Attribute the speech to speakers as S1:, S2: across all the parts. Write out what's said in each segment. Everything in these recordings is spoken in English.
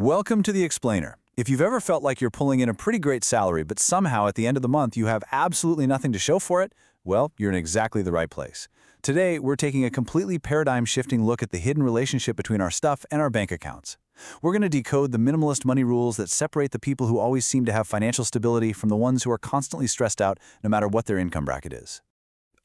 S1: Welcome to The Explainer. If you've ever felt like you're pulling in a pretty great salary, but somehow at the end of the month you have absolutely nothing to show for it, well, you're in exactly the right place. Today, we're taking a completely paradigm-shifting look at the hidden relationship between our stuff and our bank accounts. We're going to decode the minimalist money rules that separate the people who always seem to have financial stability from the ones who are constantly stressed out no matter what their income bracket is.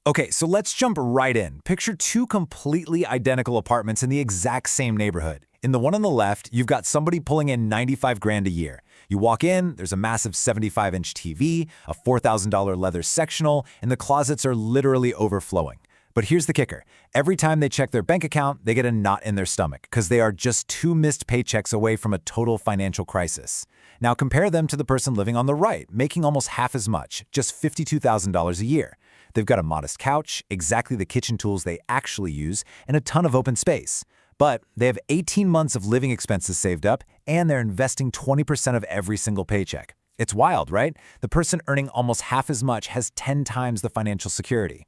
S2: Okay, so let's jump right in. Picture two completely identical apartments in the exact same neighborhood. In the one on the left, you've got somebody pulling in 95 grand a year. You walk in, there's a massive 75-inch TV, a $4,000 leather sectional, and the closets are literally overflowing. But here's the kicker. Every time they check their bank account, they get a knot in their stomach because they are just two missed paychecks away from a total financial crisis. Now compare them to the person living on the right, making almost half as much, just $52,000 a year. They've got a modest couch, exactly the kitchen tools they actually use, and a ton of open space. But they have 18 months of living expenses saved up, and they're investing 20% of every single paycheck. It's wild, right? The person earning almost half as much has 10 times the financial security.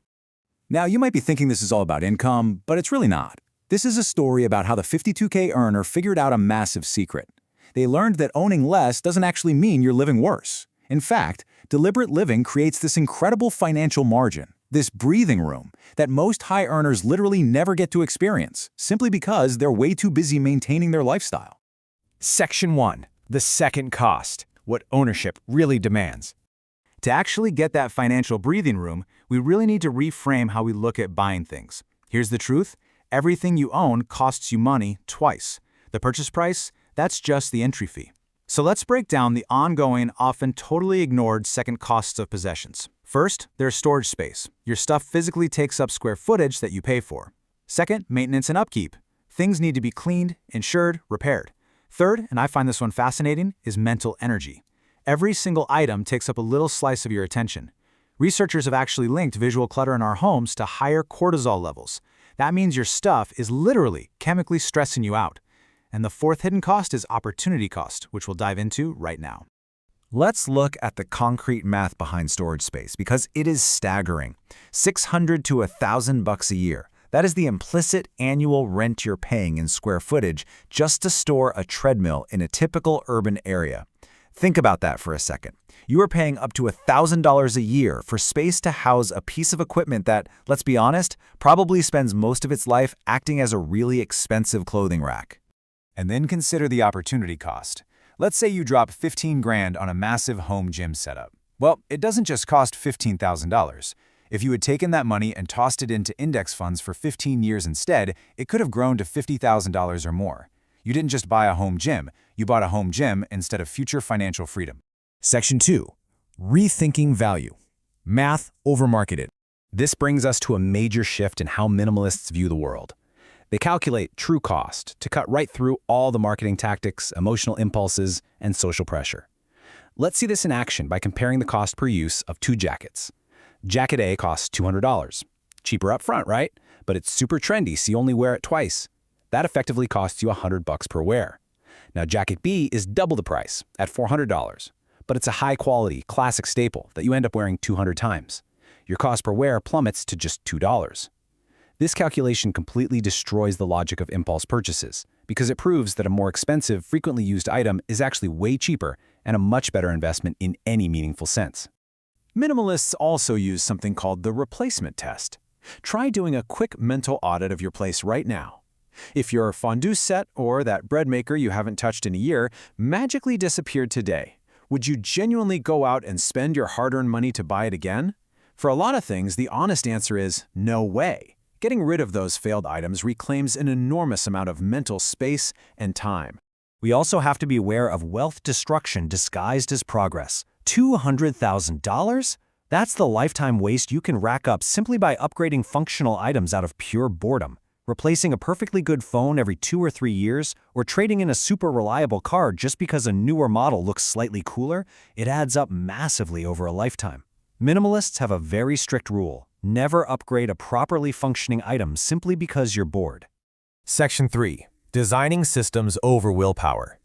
S1: Now, you might be thinking this is all about income, but it's really not. This is a story about how the 52K earner figured out a massive secret. They learned that owning less doesn't actually mean you're living worse. In fact, deliberate living creates this incredible financial margin, this breathing room, that most high earners literally never get to experience, simply because they're way too busy maintaining their lifestyle.
S2: Section 1. The second cost. What ownership really demands.
S1: To actually get that financial breathing room, we really need to reframe how we look at buying things. Here's the truth. Everything you own costs you money twice. The purchase price, that's just the entry fee. So let's break down the ongoing, often totally ignored second costs of possessions. First, there's storage space. Your stuff physically takes up square footage that you pay for. Second, maintenance and upkeep. Things need to be cleaned, insured, repaired. Third, and I find this one fascinating, is mental energy. Every single item takes up a little slice of your attention. Researchers have actually linked visual clutter in our homes to higher cortisol levels. That means your stuff is literally chemically stressing you out. And the fourth hidden cost is opportunity cost, which we'll dive into right now.
S2: Let's look at the concrete math behind storage space because it is staggering. $600 to $1,000 a year. That is the implicit annual rent you're paying in square footage just to store a treadmill in a typical urban area. Think about that for a second. You are paying up to $1,000 a year for space to house a piece of equipment that, let's be honest, probably spends most of its life acting as a really expensive clothing rack.
S1: And then consider the opportunity cost. Let's say you drop 15 grand on a massive home gym setup. Well, it doesn't just cost $15,000. If you had taken that money and tossed it into index funds for 15 years instead, it could have grown to $50,000 or more. You didn't just buy a home gym, you bought a home gym instead of future financial freedom.
S2: Section 2. Rethinking value. Math over marketed. This brings us to a major shift in how minimalists view the world. They calculate true cost to cut right through all the marketing tactics, emotional impulses, and social pressure. Let's see this in action by comparing the cost per use of two jackets. Jacket A costs $200. Cheaper up front, right? But it's super trendy, so you only wear it twice. That effectively costs you $100 per wear. Now, Jacket B is double the price at $400, but it's a high-quality, classic staple that you end up wearing 200 times. Your cost per wear plummets to just $2. This calculation completely destroys the logic of impulse purchases because it proves that a more expensive, frequently used item is actually way cheaper and a much better investment in any meaningful sense.
S1: Minimalists also use something called the replacement test. Try doing a quick mental audit of your place right now. If your fondue set or that bread maker you haven't touched in a year magically disappeared today, would you genuinely go out and spend your hard-earned money to buy it again? For a lot of things, the honest answer is no way. Getting rid of those failed items reclaims an enormous amount of mental space and time.
S2: We also have to be aware of wealth destruction disguised as progress. $200,000? That's the lifetime waste you can rack up simply by upgrading functional items out of pure boredom. Replacing a perfectly good phone every 2 or 3 years, or trading in a super reliable car just because a newer model looks slightly cooler, it adds up massively over a lifetime. Minimalists have a very strict rule. Never upgrade a properly functioning item simply because you're bored. Section 3. Designing systems over willpower.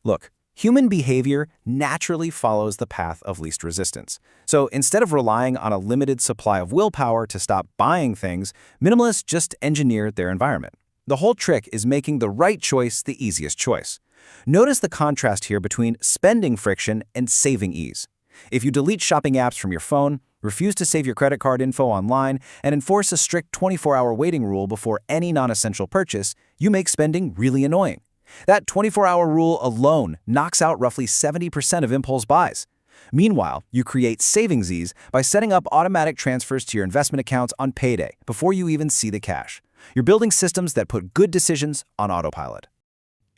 S3: Look, human behavior naturally follows the path of least resistance. So instead of relying on a limited supply of willpower to stop buying things, minimalists just engineer their environment. The whole trick is making the right choice the easiest choice. Notice the contrast here between spending friction and saving ease. If you delete shopping apps from your phone, refuse to save your credit card info online, and enforce a strict 24-hour waiting rule before any non-essential purchase, you make spending really annoying. That 24-hour rule alone knocks out roughly 70% of impulse buys. Meanwhile, you create savings ease by setting up automatic transfers to your investment accounts on payday before you even see the cash. You're building systems that put good decisions on autopilot.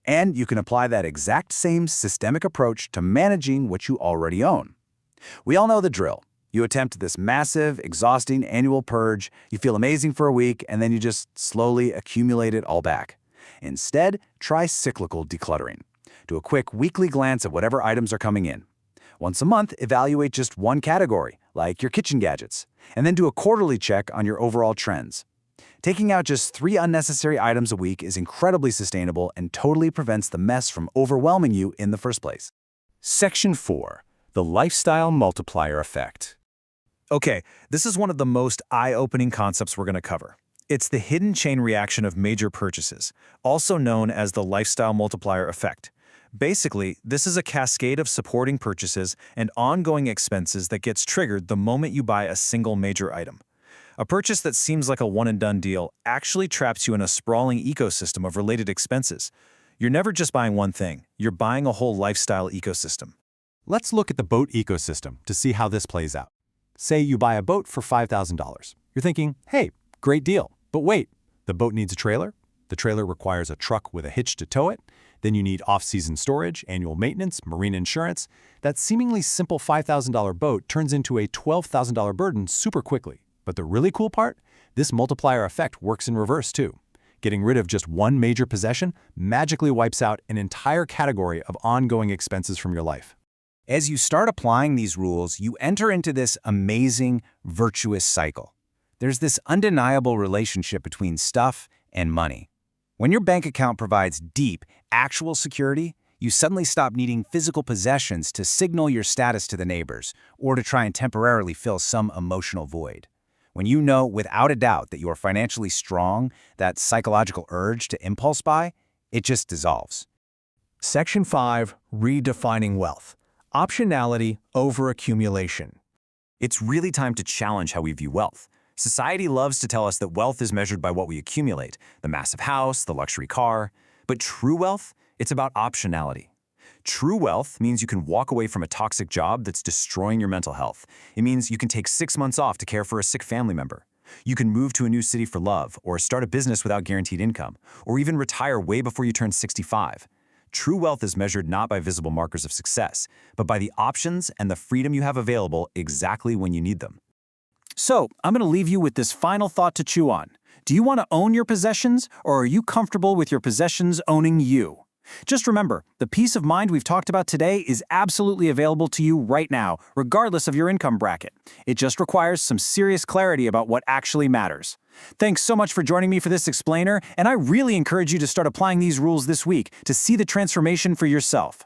S1: And you can apply that exact same systemic approach to managing what you already own. We all know the drill. You attempt this massive, exhausting annual purge, you feel amazing for a week, and then you just slowly accumulate it all back. Instead, try cyclical decluttering. Do a quick weekly glance at whatever items are coming in. Once a month, evaluate just one category, like your kitchen gadgets, and then do a quarterly check on your overall trends. Taking out just 3 unnecessary items a week is incredibly sustainable and totally prevents the mess from overwhelming you in the first place.
S2: Section 4. The Lifestyle Multiplier Effect. Okay, this is one of the most eye-opening concepts we're going to cover. It's the hidden chain reaction of major purchases, also known as the lifestyle multiplier effect. Basically, this is a cascade of supporting purchases and ongoing expenses that gets triggered the moment you buy a single major item. A purchase that seems like a one-and-done deal actually traps you in a sprawling ecosystem of related expenses. You're never just buying one thing, you're buying a whole lifestyle ecosystem.
S1: Let's look at the boat ecosystem to see how this plays out. Say you buy a boat for $5,000. You're thinking, hey, great deal. But wait, the boat needs a trailer. The trailer requires a truck with a hitch to tow it. Then you need off-season storage, annual maintenance, marine insurance. That seemingly simple $5,000 boat turns into a $12,000 burden super quickly. But the really cool part? This multiplier effect works in reverse too. Getting rid of just one major possession magically wipes out an entire category of ongoing expenses from your life.
S3: As you start applying these rules, you enter into this amazing, virtuous cycle. There's this undeniable relationship between stuff and money. When your bank account provides deep, actual security, you suddenly stop needing physical possessions to signal your status to the neighbors or to try and temporarily fill some emotional void. When you know without a doubt that you are financially strong, that psychological urge to impulse buy, it just dissolves.
S2: Section 5. Redefining Wealth. Optionality over accumulation.
S4: It's really time to challenge how we view wealth. Society loves to tell us that wealth is measured by what we accumulate, the massive house, the luxury car. But true wealth, it's about optionality. True wealth means you can walk away from a toxic job that's destroying your mental health. It means you can take 6 months off to care for a sick family member. You can move to a new city for love, or start a business without guaranteed income, or even retire way before you turn 65. True wealth is measured not by visible markers of success, but by the options and the freedom you have available exactly when you need them.
S3: So, I'm going to leave you with this final thought to chew on. Do you want to own your possessions, or are you comfortable with your possessions owning you? Just remember, the peace of mind we've talked about today is absolutely available to you right now, regardless of your income bracket. It just requires some serious clarity about what actually matters. Thanks so much for joining me for this explainer, and I really encourage you to start applying these rules this week to see the transformation for yourself.